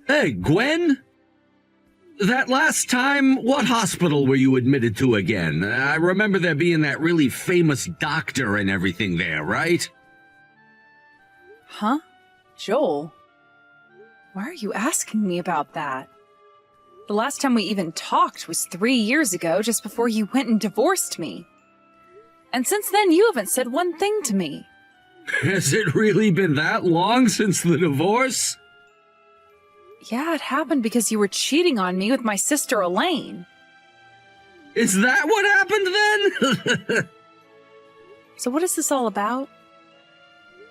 Hey, Gwen? That last time, what hospital were you admitted to again? I remember there being that really famous doctor and everything there, right? Huh? Joel? Why are you asking me about that? The last time we even talked was 3 years ago, just before you went and divorced me. And since then, you haven't said one thing to me. Has it really been that long since the divorce? Yeah, it happened because you were cheating on me with my sister Elaine. Is that what happened then? So what is this all about?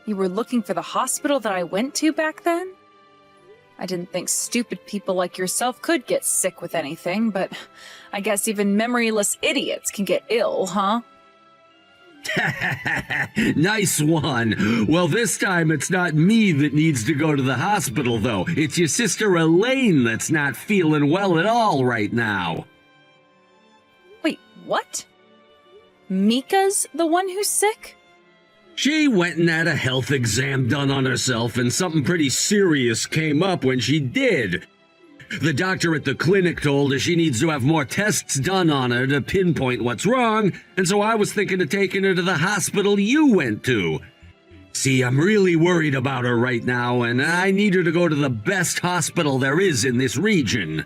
You were looking for the hospital that I went to back then? I didn't think stupid people like yourself could get sick with anything, but I guess even memoryless idiots can get ill, huh? Nice one. Well, this time it's not me that needs to go to the hospital, though. It's your sister Elaine that's not feeling well at all right now. Wait, what? Mika's the one who's sick? She went and had a health exam done on herself, and something pretty serious came up when she did. The doctor at the clinic told her she needs to have more tests done on her to pinpoint what's wrong, and so I was thinking of taking her to the hospital you went to. See, I'm really worried about her right now, and I need her to go to the best hospital there is in this region.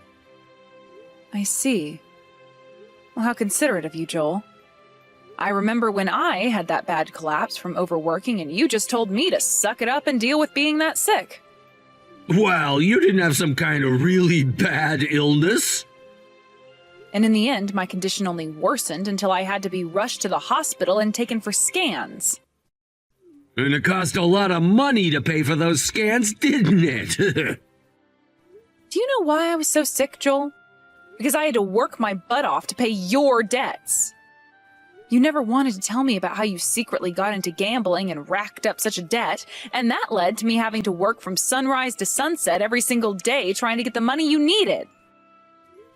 I see. Well, how considerate of you, Joel. I remember when I had that bad collapse from overworking, and you just told me to suck it up and deal with being that sick. Well, you didn't have some kind of really bad illness. And in the end, my condition only worsened until I had to be rushed to the hospital and taken for scans. And it cost a lot of money to pay for those scans, didn't it? Do you know why I was so sick, Joel? Because I had to work my butt off to pay your debts. You never wanted to tell me about how you secretly got into gambling and racked up such a debt, and that led to me having to work from sunrise to sunset every single day trying to get the money you needed.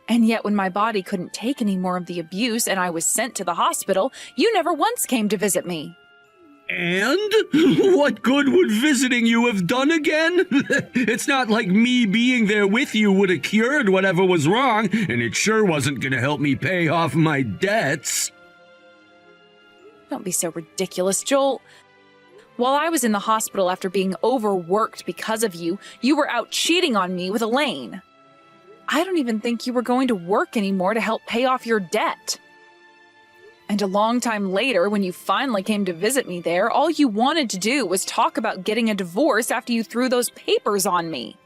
And yet when my body couldn't take any more of the abuse and I was sent to the hospital, you never once came to visit me. And? What good would visiting you have done again? It's not like me being there with you would have cured whatever was wrong, and it sure wasn't going to help me pay off my debts. Don't be so ridiculous, Joel. While I was in the hospital after being overworked because of you, you were out cheating on me with Elaine. I don't even think you were going to work anymore to help pay off your debt. And a long time later, when you finally came to visit me there, all you wanted to do was talk about getting a divorce after you threw those papers on me.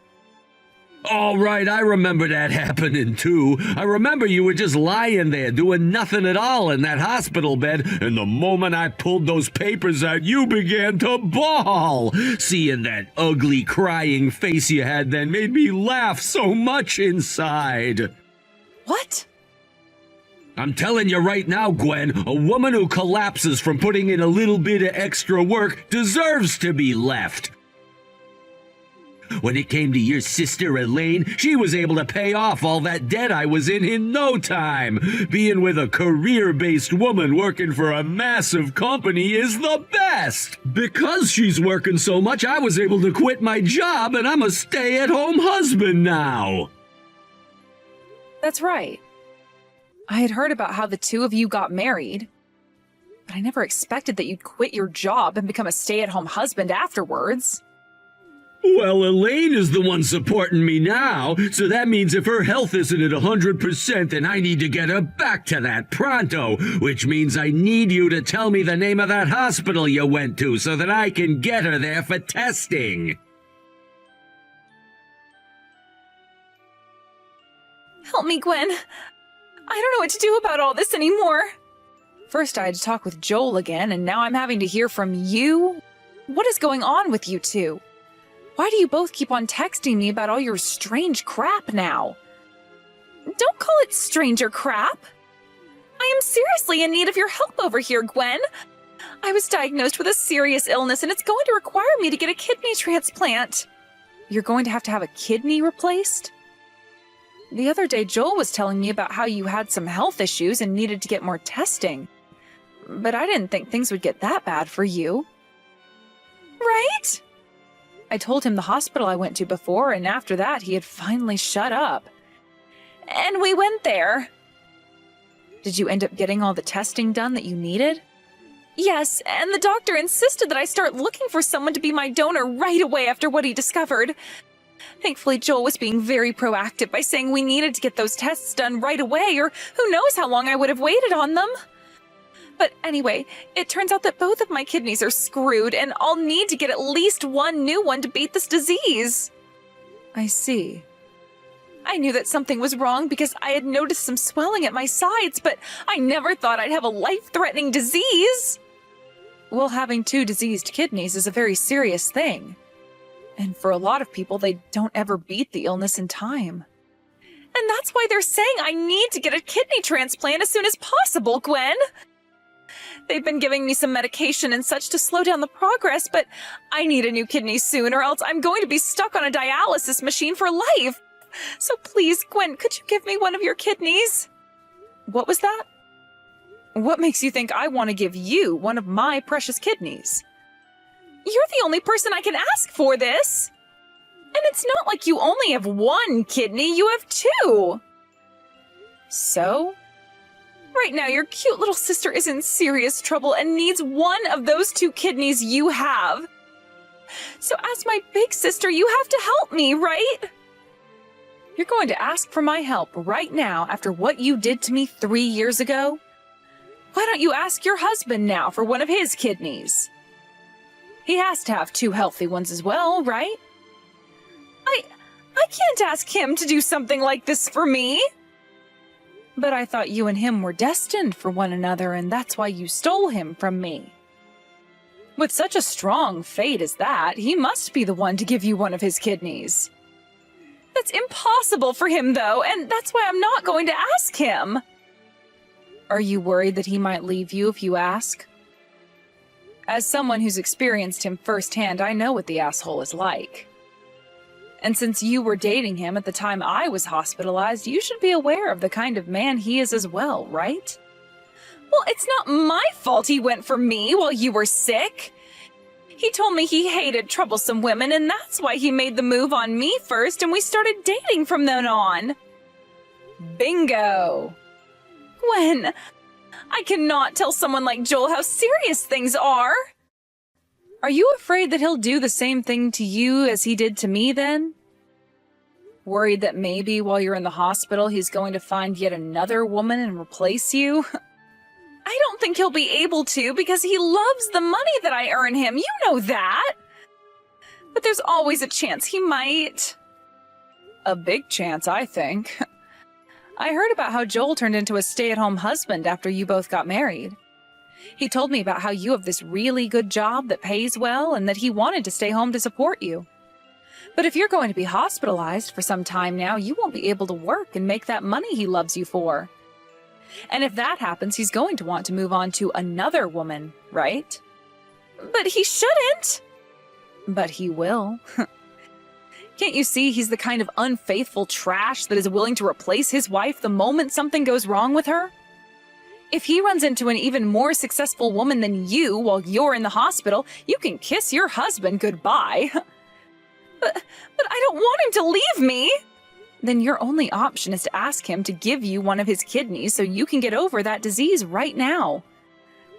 All right, I remember that happening too. I remember you were just lying there doing nothing at all in that hospital bed, and the moment I pulled those papers out, you began to bawl. Seeing that ugly crying face you had then made me laugh so much inside. What? I'm telling you right now, Gwen, a woman who collapses from putting in a little bit of extra work deserves to be left. When it came to your sister Elaine, she was able to pay off all that debt I was in no time. Being with a career-based woman working for a massive company is the best. Because she's working so much, I was able to quit my job, and I'm a stay-at-home husband now. That's right. I had heard about how the two of you got married, but I never expected that you'd quit your job and become a stay-at-home husband afterwards. Well, Elaine is the one supporting me now, so that means if her health isn't at 100%, then I need to get her back to that pronto, which means I need you to tell me the name of that hospital you went to so that I can get her there for testing. Help me, Gwen. I don't know what to do about all this anymore. First, I had to talk with Joel again, and now I'm having to hear from you? What is going on with you two? Why do you both keep on texting me about all your strange crap now? Don't call it stranger crap. I am seriously in need of your help over here, Gwen. I was diagnosed with a serious illness, and it's going to require me to get a kidney transplant. You're going to have a kidney replaced? The other day, Joel was telling me about how you had some health issues and needed to get more testing. But I didn't think things would get that bad for you. Right? I I told him the hospital I went to before, and after that he had finally shut up. And we went there. Did you end up getting all the testing done that you needed? Yes, and the doctor insisted that I start looking for someone to be my donor right away after what he discovered. Thankfully, Joel was being very proactive by saying we needed to get those tests done right away, or who knows how long I would have waited on them. But anyway, it turns out that both of my kidneys are screwed, and I'll need to get at least one new one to beat this disease. I see. I knew that something was wrong because I had noticed some swelling at my sides, but I never thought I'd have a life-threatening disease. Well, having 2 diseased kidneys is a very serious thing. And for a lot of people, they don't ever beat the illness in time. And that's why they're saying I need to get a kidney transplant as soon as possible, Gwen. They've been giving me some medication and such to slow down the progress, but I need a new kidney soon or else I'm going to be stuck on a dialysis machine for life. So please, Gwen, could you give me one of your kidneys? What was that? What makes you think I want to give you one of my precious kidneys? You're the only person I can ask for this. And it's not like you only have 1 kidney, you have 2. So? Right now, your cute little sister is in serious trouble and needs one of those 2 kidneys you have. So as my big sister, you have to help me, right? You're going to ask for my help right now after what you did to me 3 years ago? Why don't you ask your husband now for one of his kidneys? He has to have 2 healthy ones as well, right? I can't ask him to do something like this for me. But I thought you and him were destined for one another, and that's why you stole him from me. With such a strong fate as that, he must be the one to give you one of his kidneys. That's impossible for him, though, and that's why I'm not going to ask him. Are you worried that he might leave you if you ask? As someone who's experienced him firsthand, I know what the asshole is like. And since you were dating him at the time I was hospitalized, you should be aware of the kind of man he is as well, right? Well, it's not my fault he went for me while you were sick. He told me he hated troublesome women, and that's why he made the move on me first, and we started dating from then on. Bingo! Gwen, I cannot tell someone like Joel how serious things are. Are you afraid that he'll do the same thing to you as he did to me, then? Worried that maybe while you're in the hospital he's going to find yet another woman and replace you? I don't think he'll be able to because he loves the money that I earn him, you know that! But there's always a chance he might. A big chance, I think. I heard about how Joel turned into a stay-at-home husband after you both got married. He told me about how you have this really good job that pays well and that he wanted to stay home to support you. But if you're going to be hospitalized for some time now, you won't be able to work and make that money he loves you for. And if that happens, he's going to want to move on to another woman, right? But he shouldn't! But he will. Can't you see he's the kind of unfaithful trash that is willing to replace his wife the moment something goes wrong with her? If he runs into an even more successful woman than you while you're in the hospital, you can kiss your husband goodbye. But I don't want him to leave me! Then your only option is to ask him to give you one of his kidneys so you can get over that disease right now.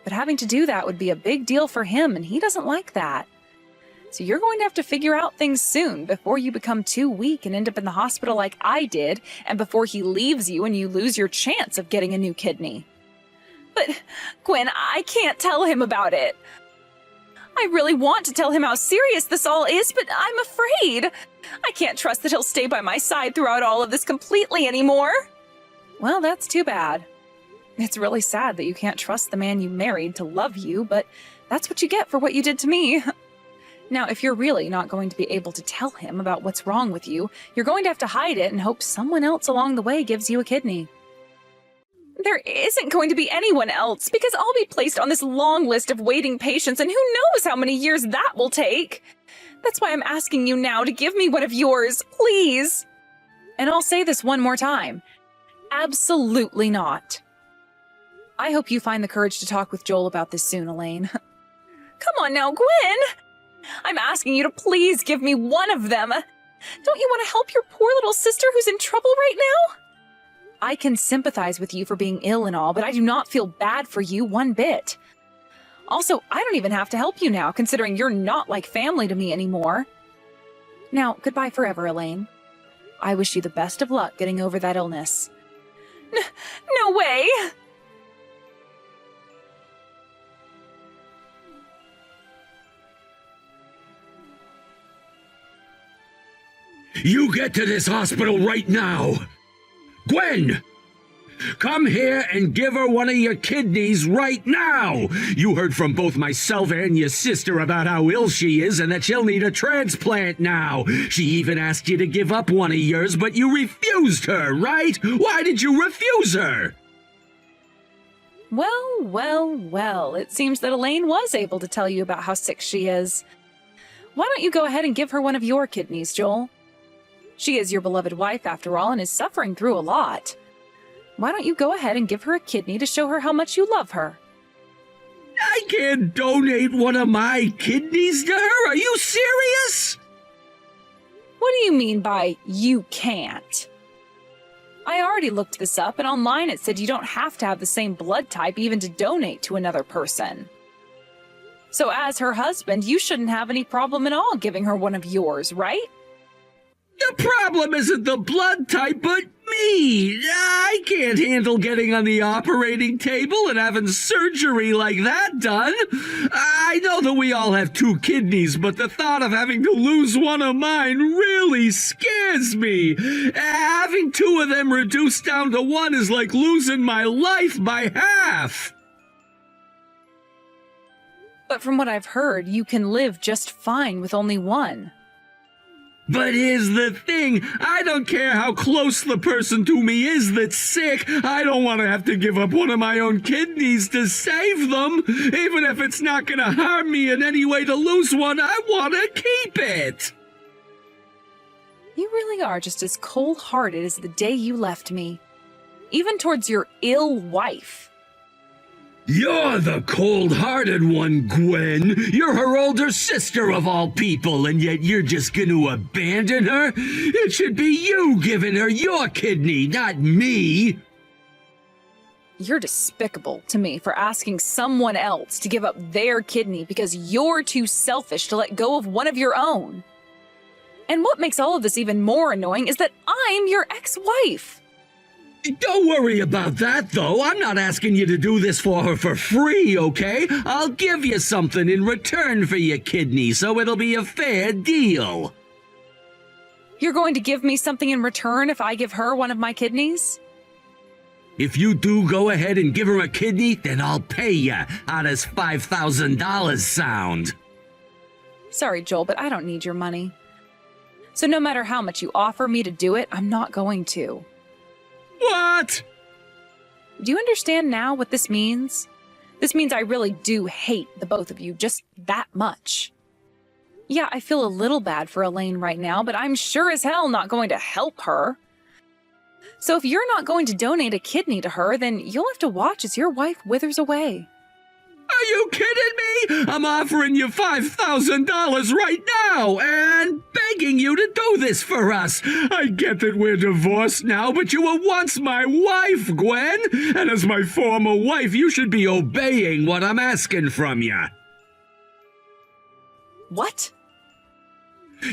But having to do that would be a big deal for him, and he doesn't like that. So you're going to have to figure out things soon before you become too weak and end up in the hospital like I did, and before he leaves you and you lose your chance of getting a new kidney. But, Gwen, I can't tell him about it. I really want to tell him how serious this all is, but I'm afraid. I can't trust that he'll stay by my side throughout all of this completely anymore. Well, that's too bad. It's really sad that you can't trust the man you married to love you, but that's what you get for what you did to me. Now, if you're really not going to be able to tell him about what's wrong with you, you're going to have to hide it and hope someone else along the way gives you a kidney. There isn't going to be anyone else, because I'll be placed on this long list of waiting patients, and who knows how many years that will take. That's why I'm asking you now to give me one of yours, please. And I'll say this one more time. Absolutely not. I hope you find the courage to talk with Joel about this soon, Elaine. Come on now, Gwen! I'm asking you to please give me one of them. Don't you want to help your poor little sister who's in trouble right now? I can sympathize with you for being ill and all, but I do not feel bad for you one bit. Also, I don't even have to help you now, considering you're not like family to me anymore. Now, goodbye forever, Elaine. I wish you the best of luck getting over that illness. No way! You get to this hospital right now! Gwen! Come here and give her one of your kidneys right now! You heard from both myself and your sister about how ill she is and that she'll need a transplant now. She even asked you to give up one of yours, but you refused her, right? Why did you refuse her? Well, it seems that Elaine was able to tell you about how sick she is. Why don't you go ahead and give her one of your kidneys, Joel? She is your beloved wife, after all, and is suffering through a lot. Why don't you go ahead and give her a kidney to show her how much you love her? I can't donate one of my kidneys to her? Are you serious? What do you mean by you can't? I already looked this up, and online it said you don't have to have the same blood type even to donate to another person. So as her husband, you shouldn't have any problem at all giving her one of yours, right? The problem isn't the blood type, but me. I can't handle getting on the operating table and having surgery like that done. I know that we all have two kidneys, but the thought of having to lose one of mine really scares me. Having two of them reduced down to one is like losing my life by half. But from what I've heard, you can live just fine with only one. But here's the thing, I don't care how close the person to me is that's sick, I don't want to have to give up one of my own kidneys to save them. Even if it's not going to harm me in any way to lose one, I want to keep it. You really are just as cold-hearted as the day you left me. Even towards your ill wife. You're the cold-hearted one, Gwen. You're her older sister of all people, and yet you're just going to abandon her? It should be you giving her your kidney, not me. You're despicable to me for asking someone else to give up their kidney because you're too selfish to let go of one of your own. And what makes all of this even more annoying is that I'm your ex-wife. Don't worry about that, though. I'm not asking you to do this for her for free, okay? I'll give you something in return for your kidney, so it'll be a fair deal. You're going to give me something in return if I give her one of my kidneys? If you do go ahead and give her a kidney, then I'll pay you. How does $5,000 sound? Sorry, Joel, but I don't need your money. So no matter how much you offer me to do it, I'm not going to. What? Do you understand now what this means? This means I really do hate the both of you just that much. Yeah, I feel a little bad for Elaine right now, but I'm sure as hell not going to help her. So if you're not going to donate a kidney to her, then you'll have to watch as your wife withers away. Are you kidding me? I'm offering you $5,000 right now and begging you to do this for us. I get that we're divorced now, but you were once my wife, Gwen. And as my former wife, you should be obeying what I'm asking from you. What?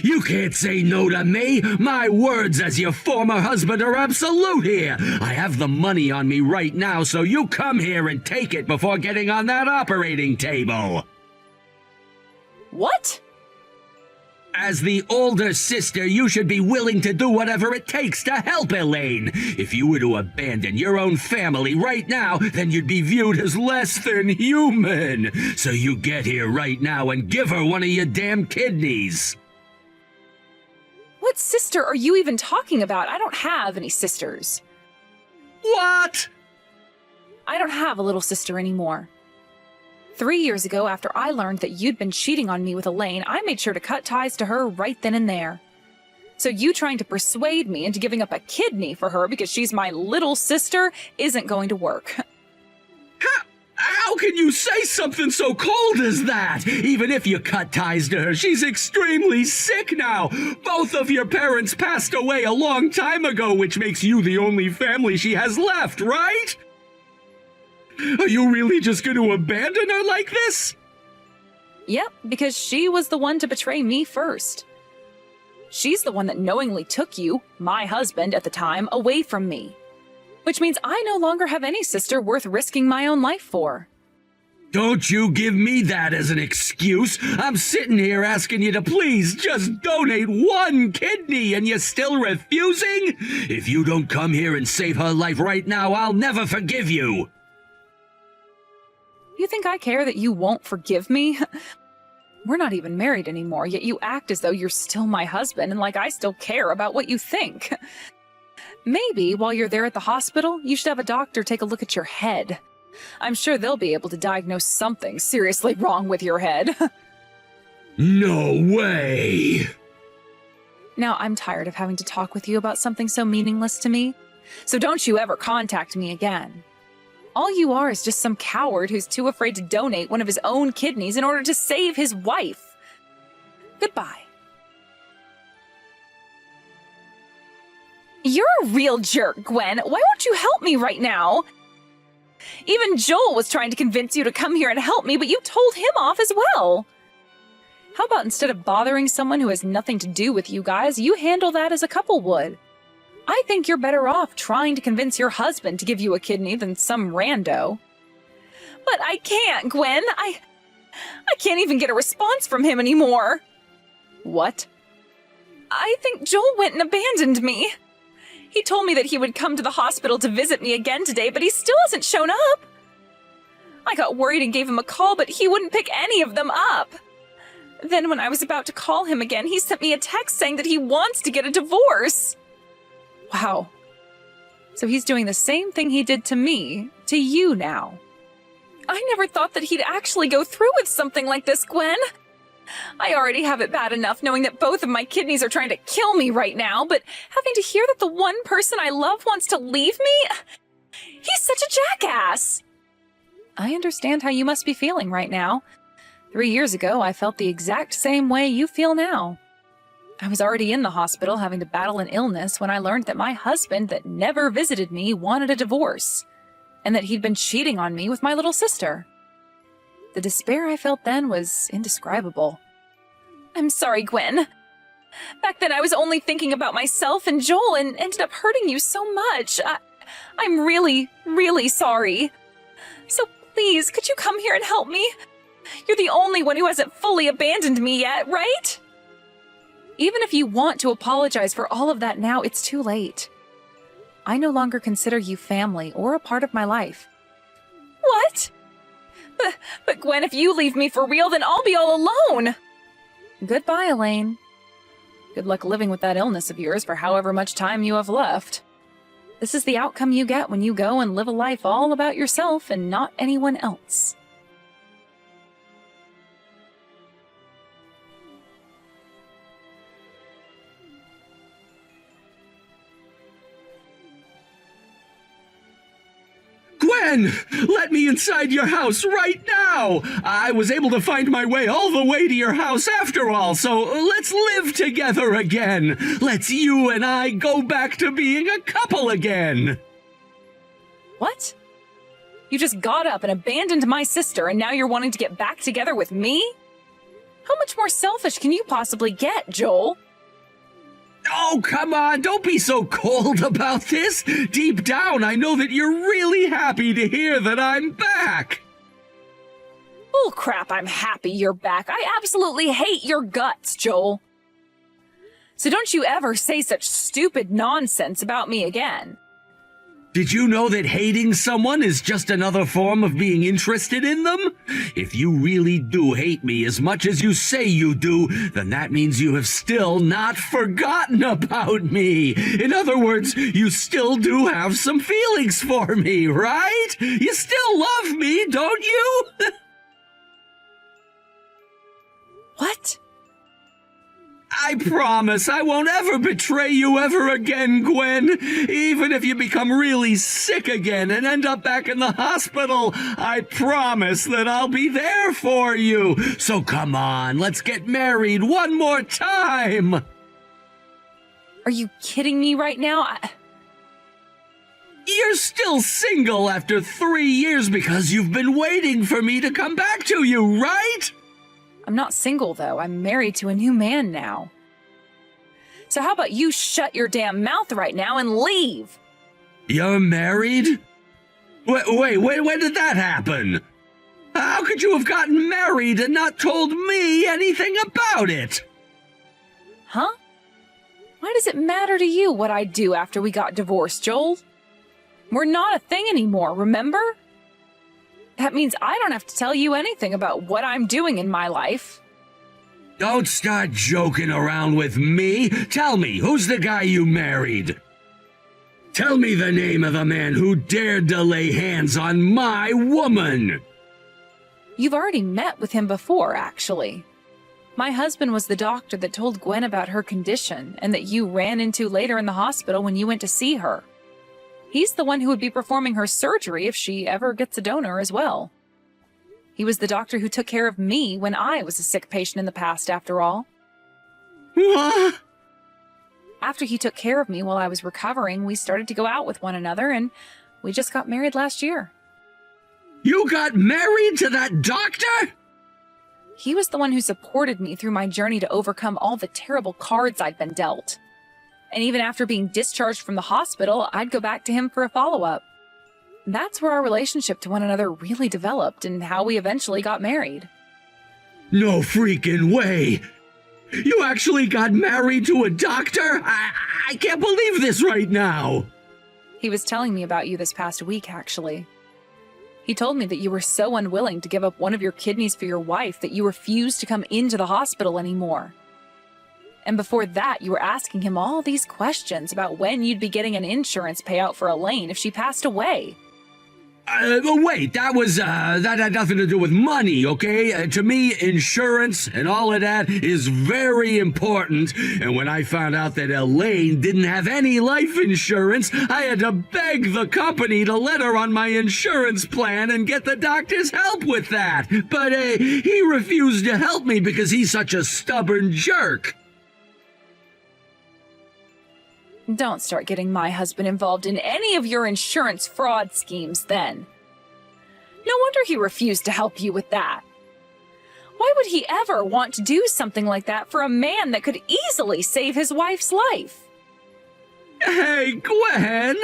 You can't say no to me. My words as your former husband are absolute here. I have the money on me right now, so you come here and take it before getting on that operating table. What? As the older sister, you should be willing to do whatever it takes to help Elaine. If you were to abandon your own family right now, then you'd be viewed as less than human. So you get here right now and give her one of your damn kidneys. What sister are you even talking about? I don't have any sisters. What? I don't have a little sister anymore. 3 years ago, after I learned that you'd been cheating on me with Elaine, I made sure to cut ties to her right then and there. So you trying to persuade me into giving up a kidney for her because she's my little sister isn't going to work. How can you you say something so cold as that? Even if you cut ties to her, she's extremely sick now. Both of your parents passed away a long time ago, which makes you the only family she has left, right? Are you really just going to abandon her like this? Yep, because she was the one to betray me first. She's the one that knowingly took you, my husband at the time, away from me. Which means I no longer have any sister worth risking my own life for. Don't you give me that as an excuse. I'm sitting here asking you to please just donate one kidney and you're still refusing? If you don't come here and save her life right now, I'll never forgive you. You think I care that you won't forgive me? We're not even married anymore, yet you act as though you're still my husband and like I still care about what you think. Maybe while you're there at the hospital, you should have a doctor take a look at your head. I'm sure they'll be able to diagnose something seriously wrong with your head. No way! Now, I'm tired of having to talk with you about something so meaningless to me, so don't you ever contact me again. All you are is just some coward who's too afraid to donate one of his own kidneys in order to save his wife. Goodbye. You're a real jerk, Gwen. Why won't you help me right now? Even Joel was trying to convince you to come here and help me, but you told him off as well. How about instead of bothering someone who has nothing to do with you guys, you handle that as a couple would? I think you're better off trying to convince your husband to give you a kidney than some rando. But I can't, Gwen. I can't even get a response from him anymore. What? I think Joel went and abandoned me. He told me that he would come to the hospital to visit me again today, but he still hasn't shown up. I got worried and gave him a call, but he wouldn't pick any of them up. Then when I was about to call him again, he sent me a text saying that he wants to get a divorce. Wow. So he's doing the same thing he did to me, to you now. I never thought that he'd actually go through with something like this, Gwen. I already have it bad enough knowing that both of my kidneys are trying to kill me right now, but having to hear that the one person I love wants to leave me? He's such a jackass! I understand how you must be feeling right now. 3 years ago, I felt the exact same way you feel now. I was already in the hospital having to battle an illness when I learned that my husband that never visited me wanted a divorce, and that he'd been cheating on me with my little sister. The despair I felt then was indescribable. I'm sorry, Gwen. Back then I was only thinking about myself and Joel and ended up hurting you so much. I'm really, really sorry. So please, could you come here and help me? You're the only one who hasn't fully abandoned me yet, right? Even if you want to apologize for all of that now, it's too late. I no longer consider you family or a part of my life. What? But Gwen, if you leave me for real, then I'll be all alone. Goodbye, Elaine. Good luck living with that illness of yours for however much time you have left. This is the outcome you get when you go and live a life all about yourself and not anyone else. Gwen, let me inside your house right now! I was able to find my way all the way to your house after all, so let's live together again! Let's you and I go back to being a couple again! What? You just got up and abandoned my sister and now you're wanting to get back together with me? How much more selfish can you possibly get, Joel? Oh, come on, don't be so cold about this. Deep down, I know that you're really happy to hear that I'm back. Bull crap, I'm happy you're back. I absolutely hate your guts, Joel. So don't you ever say such stupid nonsense about me again. Did you know that hating someone is just another form of being interested in them? If you really do hate me as much as you say you do, then that means you have still not forgotten about me. In other words, you still do have some feelings for me, right? You still love me, don't you? I promise I won't ever betray you ever again, Gwen. Even if you become really sick again and end up back in the hospital, I promise that I'll be there for you. So come on, let's get married one more time. Are you kidding me right now? You're still single after 3 years because you've been waiting for me to come back to you, right? I'm not single, though. I'm married to a new man now. So how about you shut your damn mouth right now and leave? You're married? Wait, when did that happen? How could you have gotten married and not told me anything about it? Huh? Why does it matter to you what I do after we got divorced, Joel? We're not a thing anymore, remember? That means I don't have to tell you anything about what I'm doing in my life. Don't start joking around with me. Tell me, who's the guy you married? Tell me the name of the man who dared to lay hands on my woman. You've already met with him before, actually. My husband was the doctor that told Gwen about her condition and that you ran into later in the hospital when you went to see her. He's the one who would be performing her surgery if she ever gets a donor as well. He was the doctor who took care of me when I was a sick patient in the past, after all. What? After he took care of me while I was recovering, we started to go out with one another, and we just got married last year. You got married to that doctor? He was the one who supported me through my journey to overcome all the terrible cards I'd been dealt. And even after being discharged from the hospital, I'd go back to him for a follow-up. That's where our relationship to one another really developed and how we eventually got married. No freaking way! You actually got married to a doctor? I can't believe this right now! He was telling me about you this past week, actually. He told me that you were so unwilling to give up one of your kidneys for your wife that you refused to come into the hospital anymore. And before that, you were asking him all these questions about when you'd be getting an insurance payout for Elaine if she passed away. Wait, that had nothing to do with money, okay? To me, insurance and all of that is very important. And when I found out that Elaine didn't have any life insurance, I had to beg the company to let her on my insurance plan and get the doctor's help with that. But he refused to help me because he's such a stubborn jerk. Don't start getting my husband involved in any of your insurance fraud schemes, then. No wonder he refused to help you with that. Why would he ever want to do something like that for a man that could easily save his wife's life? Hey, Gwen!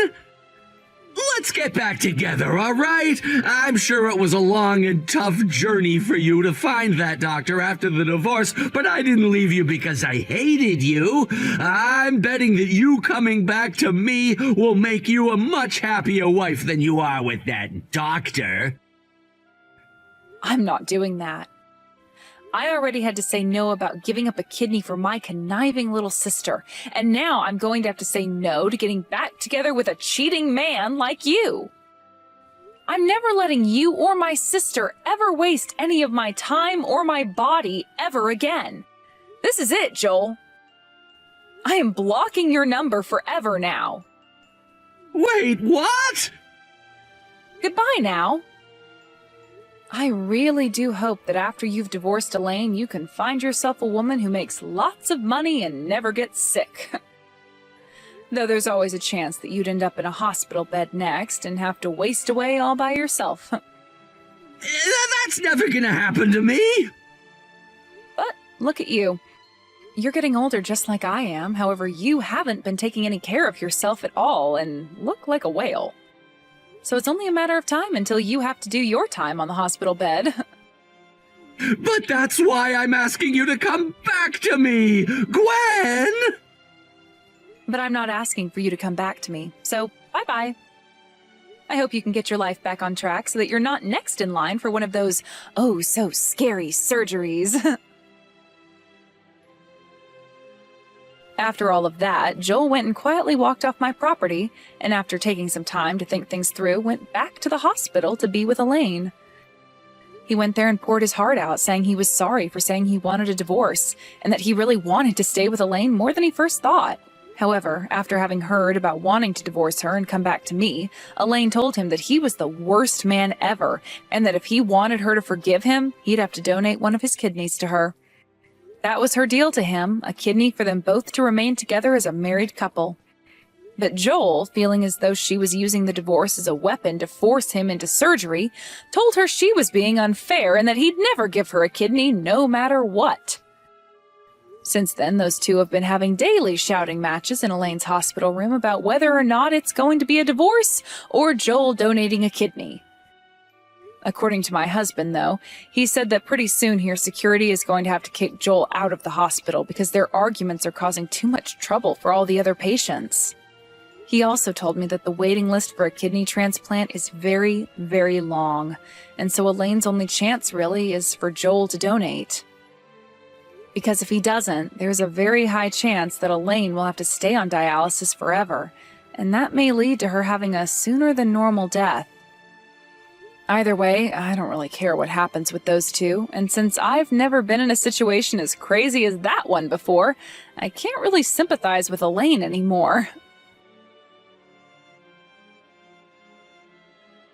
Let's get back together, all right? I'm sure it was a long and tough journey for you to find that doctor after the divorce, but I didn't leave you because I hated you. I'm betting that you coming back to me will make you a much happier wife than you are with that doctor. I'm not doing that. I already had to say no about giving up a kidney for my conniving little sister, and now I'm going to have to say no to getting back together with a cheating man like you. I'm never letting you or my sister ever waste any of my time or my body ever again. This is it, Joel. I am blocking your number forever now. Wait, what? Goodbye now. I really do hope that after you've divorced Elaine, you can find yourself a woman who makes lots of money and never gets sick. Though there's always a chance that you'd end up in a hospital bed next and have to waste away all by yourself. That's never gonna happen to me. But look at you. You're getting older just like I am. However, you haven't been taking any care of yourself at all and look like a whale. So it's only a matter of time until you have to do your time on the hospital bed. But that's why I'm asking you to come back to me, Gwen! But I'm not asking for you to come back to me, so bye-bye. I hope you can get your life back on track so that you're not next in line for one of those oh-so-scary surgeries. After all of that, Joel went and quietly walked off my property, and after taking some time to think things through, went back to the hospital to be with Elaine. He went there and poured his heart out, saying he was sorry for saying he wanted a divorce, and that he really wanted to stay with Elaine more than he first thought. However, after having heard about wanting to divorce her and come back to me, Elaine told him that he was the worst man ever, and that if he wanted her to forgive him, he'd have to donate one of his kidneys to her. That was her deal to him, a kidney for them both to remain together as a married couple. But Joel, feeling as though she was using the divorce as a weapon to force him into surgery, told her she was being unfair and that he'd never give her a kidney no matter what. Since then, those two have been having daily shouting matches in Elaine's hospital room about whether or not it's going to be a divorce or Joel donating a kidney. According to my husband, though, he said that pretty soon here security is going to have to kick Joel out of the hospital because their arguments are causing too much trouble for all the other patients. He also told me that the waiting list for a kidney transplant is very, very long, and so Elaine's only chance really is for Joel to donate. Because if he doesn't, there's a very high chance that Elaine will have to stay on dialysis forever, and that may lead to her having a sooner-than-normal death. Either way, I don't really care what happens with those two, and since I've never been in a situation as crazy as that one before, I can't really sympathize with Elaine anymore.